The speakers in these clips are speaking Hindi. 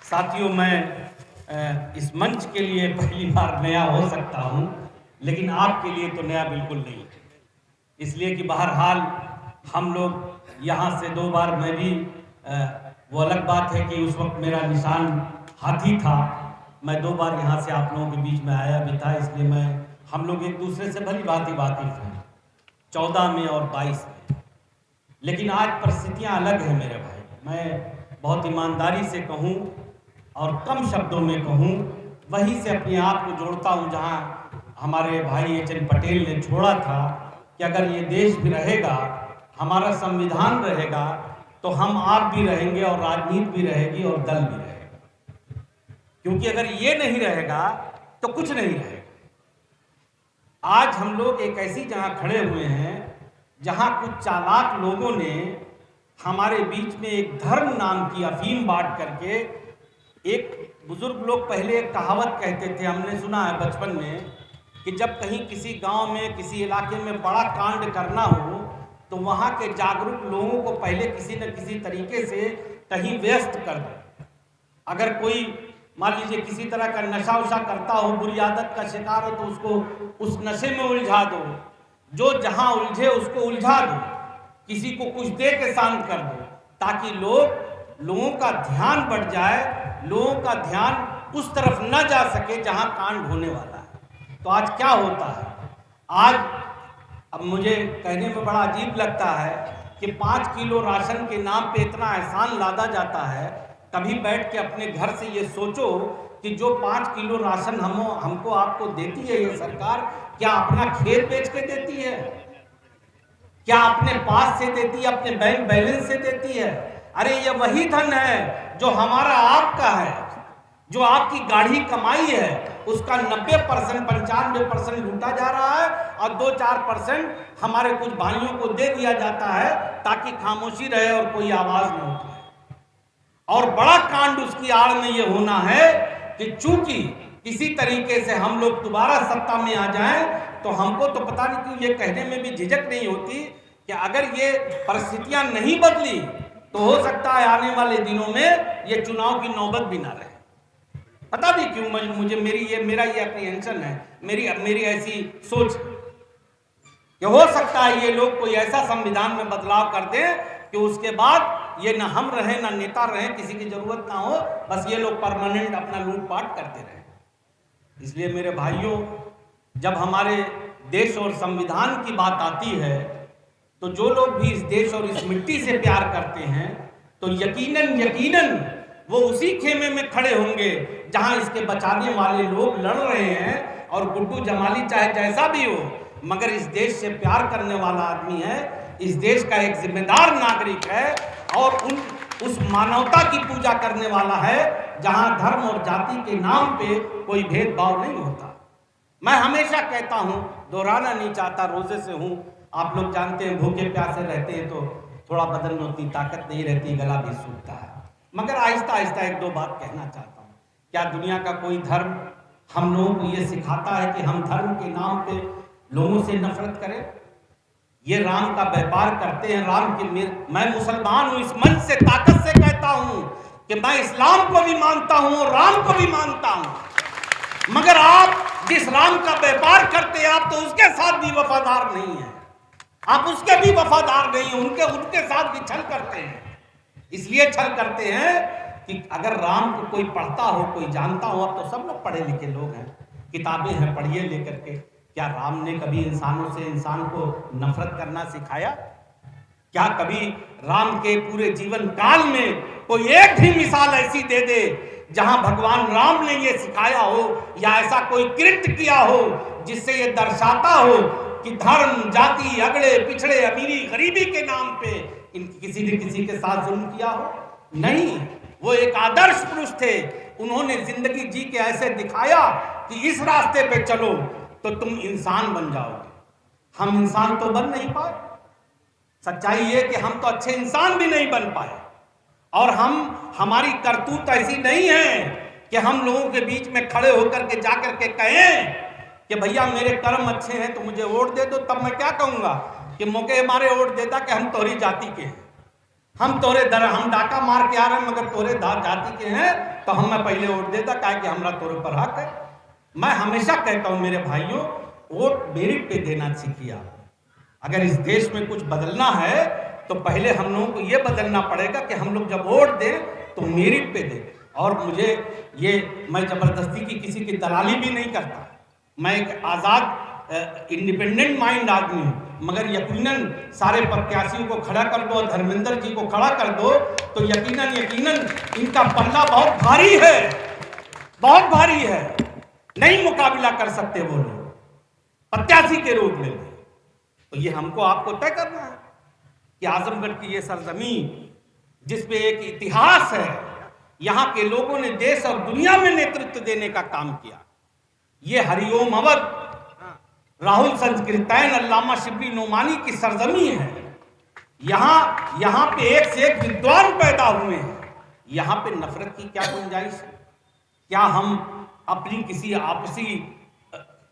साथियों, मैं इस मंच के लिए पहली बार नया हो सकता हूं, लेकिन आपके लिए तो नया बिल्कुल नहीं, इसलिए कि बहरहाल हम लोग यहाँ से 2 बार मैं भी वो अलग बात है कि उस वक्त मेरा निशान हाथी था। मैं 2 बार यहाँ से आप लोगों के बीच में आया भी था, इसलिए हम लोग एक दूसरे से भली भांति वाकिफ हैं 14 में और 22 में। लेकिन आज परिस्थितियाँ अलग हैं मेरे भाई। मैं बहुत ईमानदारी से कहूँ और कम शब्दों में कहूँ, वहीं से अपने आप को जोड़ता हूँ जहाँ हमारे भाई एच.एन. पटेल ने छोड़ा था कि अगर ये देश भी रहेगा, हमारा संविधान रहेगा, तो हम आप भी रहेंगे और राजनीति भी रहेगी और दल भी रहेगा। क्योंकि अगर ये नहीं रहेगा तो कुछ नहीं रहेगा। आज हम लोग एक ऐसी जगह खड़े हुए हैं जहां कुछ चालाक लोगों ने हमारे बीच में एक धर्म नाम की अफीम बांट करके, एक बुजुर्ग लोग पहले एक कहावत कहते थे, हमने सुना है बचपन में, कि जब कहीं किसी गांव में किसी इलाके में बड़ा कांड करना हो तो वहां के जागरूक लोगों को पहले किसी न किसी तरीके से कहीं व्यस्त कर दो। अगर कोई मान लीजिए किसी तरह का नशा वशा करता हो, बुरी आदत का शिकार हो, तो उसको उस नशे में उलझा दो, जो जहां उलझे उसको उलझा दो, किसी को कुछ दे के शांत कर दो, ताकि लोगों का ध्यान बढ़ जाए, लोगों का ध्यान उस तरफ न जा सके जहां कांड होने वाला है। तो आज क्या होता है, आज अब मुझे कहने में बड़ा अजीब लगता है कि 5 किलो राशन के नाम पे इतना एहसान लादा जाता है। कभी बैठ के अपने घर से ये सोचो कि जो 5 किलो राशन हमको आपको देती है ये सरकार, क्या अपना खेत बेच के देती है? क्या अपने पास से देती है, अपने बैंक बैलेंस से देती है? अरे ये वही धन है जो हमारा आपका है, जो आपकी गाढ़ी कमाई है, उसका 90% 95% लूटा जा रहा है और 2-4% हमारे कुछ भाइयों को दे दिया जाता है ताकि खामोशी रहे और कोई आवाज न उठाए। और बड़ा कांड उसकी आड़ में ये होना है कि चूंकि किसी तरीके से हम लोग दोबारा सत्ता में आ जाएं, तो हमको तो पता नहीं क्यों ये कहने में भी झिझक नहीं होती कि अगर ये परिस्थितियां नहीं बदली तो हो सकता है आने वाले दिनों में ये चुनाव की नौबत भी ना रहे। पता नहीं क्यों मुझे मेरा ये अप्रीहेंशन है, मेरी ऐसी सोच कि हो सकता है ये लोग कोई ऐसा संविधान में बदलाव कर दें कि उसके बाद ये ना हम रहें ना नेता रहें, किसी की जरूरत ना हो, बस ये लोग परमानेंट अपना लूटपाट करते रहें। इसलिए मेरे भाइयों, जब हमारे देश और संविधान की बात आती है तो जो लोग भी इस देश और इस मिट्टी से प्यार करते हैं तो यकीनन वो उसी खेमे में खड़े होंगे जहां इसके बचाने वाले लोग लड़ रहे हैं। और गुड्डू जमाली चाहे जैसा भी हो, मगर इस देश से प्यार करने वाला आदमी है, इस देश का एक जिम्मेदार नागरिक है और उस मानवता की पूजा करने वाला है जहां धर्म और जाति के नाम पे कोई भेदभाव नहीं होता। मैं हमेशा कहता हूं, दोहराना नहीं चाहता, रोजे से हूं, आप लोग जानते हैं भूखे प्यासे रहते हैं तो थोड़ा बदन में उतनी ताकत नहीं रहती, गला भी सूखता है। मगर आहिस्ता आहिस्ता 1-2 बात कहना चाहता हूं। क्या दुनिया का कोई धर्म हम लोगों को ये सिखाता है कि हम धर्म के नाम पे लोगों से नफरत करें? ये राम का व्यापार करते हैं, राम की मैं मुसलमान हूं, इस मंच से ताकत से कहता हूं कि मैं इस्लाम को भी मानता हूं और राम को भी मानता हूं। मगर आप जिस राम का व्यापार करते हैं, आप तो उसके साथ भी वफादार नहीं है, आप उसके भी वफादार नहीं हैं, उनके साथ भी छल करते हैं। इसलिए छल करते हैं कि अगर राम को कोई पढ़ता हो, कोई जानता हो, अब तो सब लोग पढ़े लिखे लोग हैं, किताबें हैं, पढ़िए लेकर के। क्या राम ने कभी इंसानों से इंसान को नफरत करना सिखाया? क्या कभी राम के पूरे जीवन काल में कोई एक भी मिसाल ऐसी दे दे जहां भगवान राम ने ये सिखाया हो या ऐसा कोई कृत्य किया हो जिससे ये दर्शाता हो कि धर्म, जाति, अगड़े पिछड़े, अमीरी गरीबी के नाम पे किसी ने किसी के साथ जुल्म किया हो? नहीं, वो एक आदर्श पुरुष थे। उन्होंने जिंदगी जी के ऐसे दिखाया कि इस रास्ते पे चलो तो तुम इंसान बन जाओगे। हम इंसान तो बन नहीं पाए। सच्चाई ये कि हम तो अच्छे इंसान भी नहीं बन पाए और हमारी करतूत ऐसी नहीं है कि हम लोगों के बीच में खड़े होकर के जाकर के कहें कि भैया मेरे कर्म अच्छे हैं तो मुझे वोट दे दो। तब मैं क्या कहूंगा कि मौके हमारे वोट देता कि हम तोहरी जाति के हैं। हम डाका मार के आ रहे हैं मगर तोरे जाति के हैं तो हमें पहले वोट देता काहे कि हमरा तोरे पर हक है। मैं हमेशा कहता हूं मेरे भाइयों, वोट मेरिट पे देना सीखिए आप। अगर इस देश में कुछ बदलना है तो पहले हम लोगों को ये बदलना पड़ेगा कि हम लोग जब वोट दें तो मेरिट पे दें। और मुझे ये, मैं जबरदस्ती की किसी की दलाली भी नहीं करता, मैं एक आज़ाद इंडिपेंडेंट माइंड आदमी हूँ, मगर यकीनन सारे प्रत्याशियों को खड़ा कर दो और धर्मेंद्र जी को खड़ा कर दो तो यकीनन इनका पल्ला बहुत भारी है, बहुत भारी है, नहीं मुकाबला कर सकते वो लोग प्रत्याशी के रूप में। तो ये हमको आपको तय करना है कि आजमगढ़ की ये सरजमीन जिसपे एक इतिहास है, यहाँ के लोगों ने देश और दुनिया में नेतृत्व देने का काम किया, ये हरिओम अवध राहुल संस्कृतैन अल्लामा शिबली नोमानी की सरजमीन है। यहाँ पे एक से एक विद्वान पैदा हुए हैं। यहाँ पे नफरत की क्या गुंजाइश है? क्या हम अपनी किसी आपसी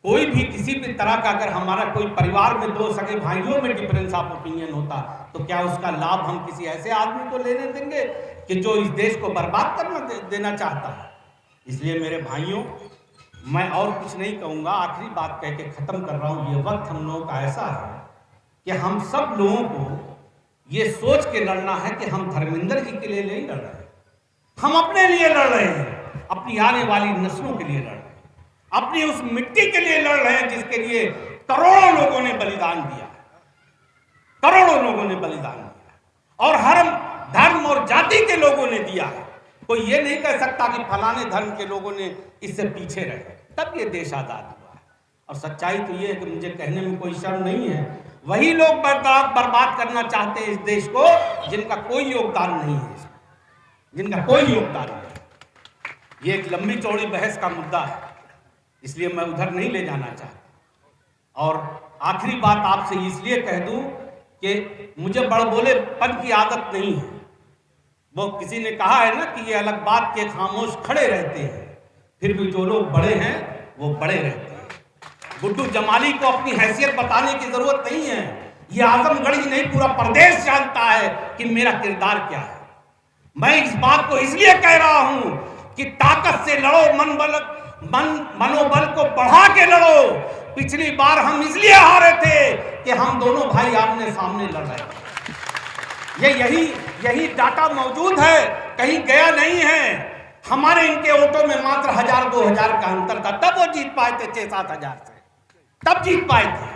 कोई भी किसी भी तरह का, अगर हमारा कोई परिवार में दो सगे भाइयों में डिफरेंस ऑफ ओपिनियन होता तो क्या उसका लाभ हम किसी ऐसे आदमी को लेने देंगे कि जो इस देश को बर्बाद करना देना चाहता है? इसलिए मेरे भाइयों, मैं और कुछ नहीं कहूँगा, आखिरी बात कह के ख़त्म कर रहा हूँ। ये वक्त हम लोगों का ऐसा है कि हम सब लोगों को ये सोच के लड़ना है कि हम धर्मेंद्र जी के लिए नहीं लड़ रहे हैं, हम अपने लिए लड़ रहे हैं, अपनी आने वाली नस्लों के लिए लड़ रहे हैं, अपनी उस मिट्टी के लिए लड़ रहे हैं जिसके लिए करोड़ों लोगों ने बलिदान दिया, करोड़ों लोगों ने बलिदान दिया और हर धर्म और जाति के लोगों ने दिया है। कोई ये नहीं कह सकता कि फलाने धर्म के लोगों ने इससे पीछे रहे, तब ये देश आजाद हुआ है। और सच्चाई तो ये है कि मुझे कहने में कोई शर्म नहीं है, वही लोग बर्बाद करना चाहते हैं इस देश को जिनका कोई योगदान नहीं है, जिनका कोई योगदान नहीं। ये एक लंबी चौड़ी बहस का मुद्दा है, इसलिए मैं उधर नहीं ले जाना चाहता। और आखिरी बात आपसे इसलिए कह दूं कि मुझे बड़बोलेपन की आदत नहीं है। वो किसी ने कहा है ना कि ये अलग बात के खामोश खड़े रहते हैं, फिर भी जो लोग बड़े हैं वो बड़े रहते हैं। गुड्डू जमाली को अपनी हैसियत बताने की जरूरत नहीं है, ये आजमगढ़ ही नहीं पूरा प्रदेश जानता है कि मेरा किरदार क्या है। मैं इस बात को इसलिए कह रहा हूं कि ताकत से लड़ो, मनोबल को बढ़ा के लड़ो। पिछली बार हम इसलिए हारे थे कि हम दोनों भाई आमने सामने लड़ रहे थे। यही डाटा मौजूद है, कहीं गया नहीं है। हमारे इनके वोटों में मात्र 1000-2000 का अंतर था, तब वो जीत पाए थे 6-7 हजार से, तब जीत पाए थे।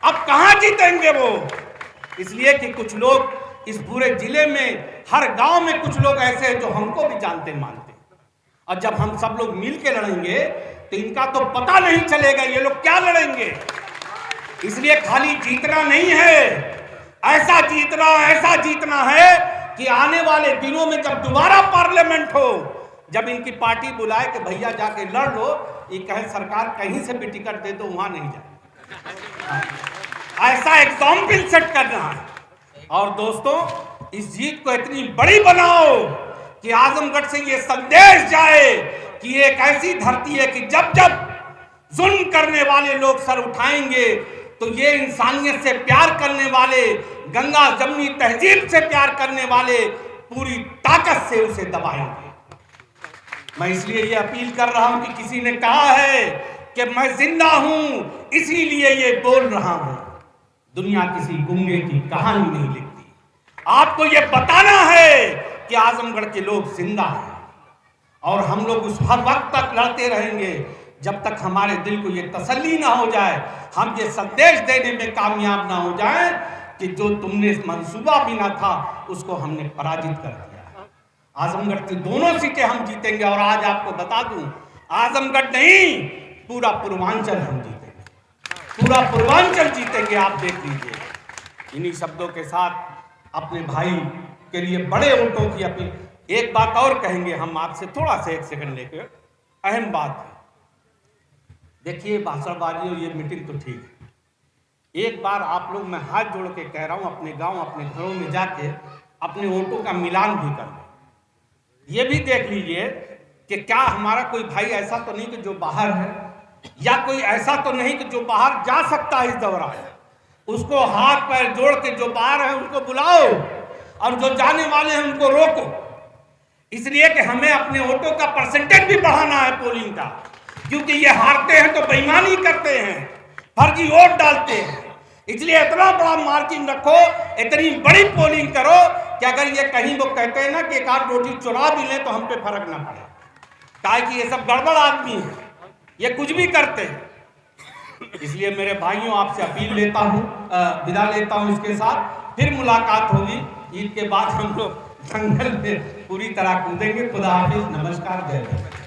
अब कहां जीतेंगे वो? इसलिए कि कुछ लोग इस पूरे जिले में, हर गांव में कुछ लोग ऐसे हैं जो हमको भी जानते मानते हैं, और जब हम सब लोग मिल के लड़ेंगे तो इनका तो पता नहीं चलेगा ये लोग क्या लड़ेंगे। इसलिए खाली जीतना नहीं है, ऐसा जीतना है कि आने वाले दिनों में जब दोबारा पार्लियामेंट हो, जब इनकी पार्टी बुलाए कि भैया जाके लड़ लो, ये कहे सरकार कहीं से भी टिकट दे दो वहां नहीं जाए, ऐसा एग्जाम्पल सेट करना है। और दोस्तों, इस जीत को इतनी बड़ी बनाओ कि आजमगढ़ से ये संदेश जाए कि एक ऐसी धरती है कि जब जब जुल्म करने वाले लोग सर उठाएंगे तो ये इंसानियत से प्यार करने वाले, गंगा जमनी तहजीब से प्यार करने वाले पूरी ताकत से उसे दबाएंगे। मैं इसलिए ये अपील कर रहा हूं कि किसी ने कहा है कि मैं जिंदा हूं इसीलिए ये बोल रहा हूं। दुनिया किसी गूंगे की कहानी नहीं लिखती। आपको ये बताना है कि आजमगढ़ के लोग जिंदा हैं और हम लोग उस हर वक्त तक लड़ते रहेंगे जब तक हमारे दिल को ये तसल्ली ना हो जाए, हम ये संदेश देने में कामयाब ना हो जाए कि जो तुमने मंसूबा भी ना था उसको हमने पराजित कर दिया। आजमगढ़ की दोनों सीटें हम जीतेंगे। और आज आपको बता दूं, आजमगढ़ नहीं पूरा पूर्वांचल हम जीतेंगे, पूरा पूर्वांचल जीतेंगे, आप देख लीजिए। इन्हीं शब्दों के साथ अपने भाई के लिए बड़े वोटों की अपील। एक बात और कहेंगे हम आपसे, थोड़ा सा 1 सेकंड लेकर, अहम बात है। देखिए, भाषणबाजी और ये मीटिंग तो ठीक है, एक बार आप लोग, मैं हाथ जोड़ के कह रहा हूं, अपने गांव अपने घरों में जाके अपने वोटों का मिलान भी कर लें। ये भी देख लीजिए कि क्या हमारा कोई भाई ऐसा तो नहीं कि जो बाहर है, या कोई ऐसा तो नहीं कि जो बाहर जा सकता है इस दौरान। उसको हाथ पैर जोड़ के जो बाहर है उनको बुलाओ, और जो जाने वाले हैं उनको रोको, इसलिए कि हमें अपने वोटों का परसेंटेज भी बढ़ाना है पोलिंग का, क्योंकि ये हारते हैं तो बेईमानी करते हैं, फर्जी वोट डालते हैं। इसलिए इतना बड़ा मार्जिन रखो, इतनी बड़ी पोलिंग करो कि अगर ये कहीं वो कहते हैं ना कि एक आध रोटी चुरा भी लें तो हम पे फर्क ना पड़े, काहे कि ये सब गड़बड़ आदमी है, ये कुछ भी करते हैं। इसलिए मेरे भाइयों आपसे अपील लेता हूँ, विदा लेता हूँ इसके साथ। फिर मुलाकात होगी ईद के बाद, हम लोग जंगल में पूरी तरह कूदेंगे। खुदा हाफिज, नमस्कार, जय हिंद।